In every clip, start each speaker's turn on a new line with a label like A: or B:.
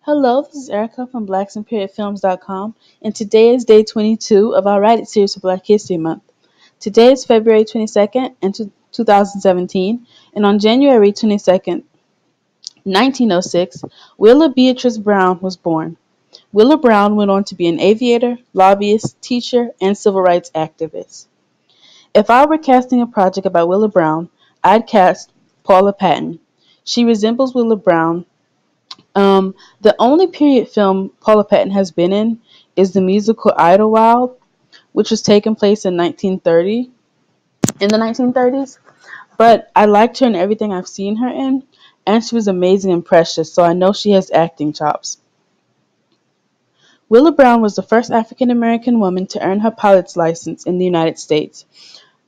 A: Hello, this is Erica from blacksandperiodfilms.com, and today is day 22 of our Write It series for Black History Month. Today is February 22nd, 2017, and on January 22nd, 1906, Willa Beatrice Brown was born. Willa Brown went on to be an aviator, lobbyist, teacher, and civil rights activist. If I were casting a project about Willa Brown, I'd cast Paula Patton. She resembles Willa Brown. The only period film Paula Patton has been in is the musical Idlewild, which was taking place in the 1930s. But I liked her in everything I've seen her in, and she was amazing and precious, so I know she has acting chops. Willa Brown was the first African American woman to earn her pilot's license in the United States.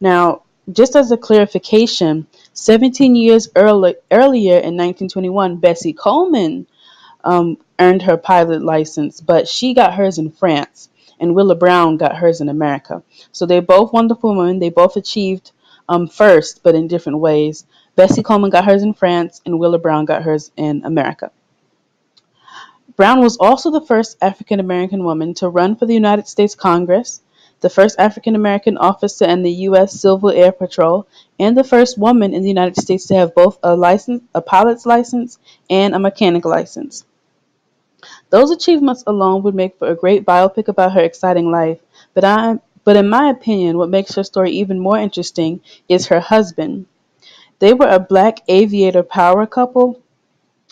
A: Now, just as a clarification, 17 years earlier in 1921, Bessie Coleman earned her pilot license, but she got hers in France, and Willa Brown got hers in America. So they're both wonderful women. They both achieved first, but in different ways. Bessie Coleman got hers in France, and Willa Brown got hers in America. Brown was also the first African American woman to run for the United States Congress, the first African American officer in the U.S. Civil Air Patrol, and the first woman in the United States to have both a pilot's license, and a mechanic license. Those achievements alone would make for a great biopic about her exciting life, but in my opinion, what makes her story even more interesting is her husband. They were a black aviator power couple.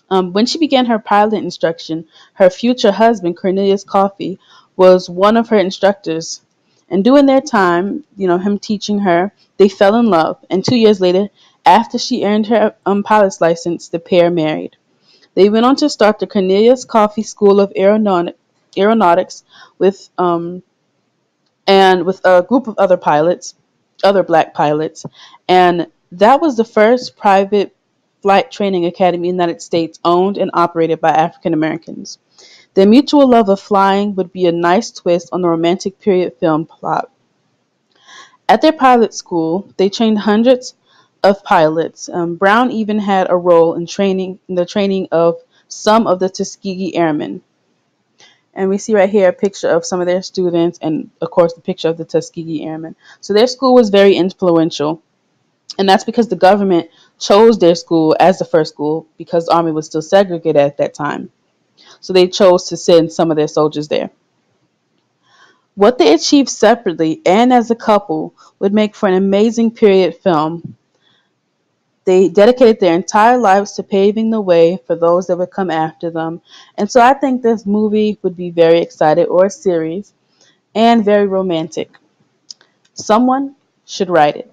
A: When she began her pilot instruction, her future husband, Cornelius Coffey, was one of her instructors. And during their time, him teaching her, they fell in love. And 2 years later, after she earned her pilot's license, the pair married. They went on to start the Cornelius Coffey School of Aeronautics with with a group of other black pilots, and that was the first private flight training academy in the United States owned and operated by African Americans. Their mutual love of flying would be a nice twist on the romantic period film plot. At their pilot school, they trained hundreds of pilots. Brown even had a role in the training of some of the Tuskegee Airmen. And we see right here a picture of some of their students and, of course, the picture of the Tuskegee Airmen. So their school was very influential. And that's because the government chose their school as the first school because the Army was still segregated at that time. So they chose to send some of their soldiers there. What they achieved separately and as a couple would make for an amazing period film. They dedicated their entire lives to paving the way for those that would come after them. And so I think this movie would be very exciting, or a series, and very romantic. Someone should write it.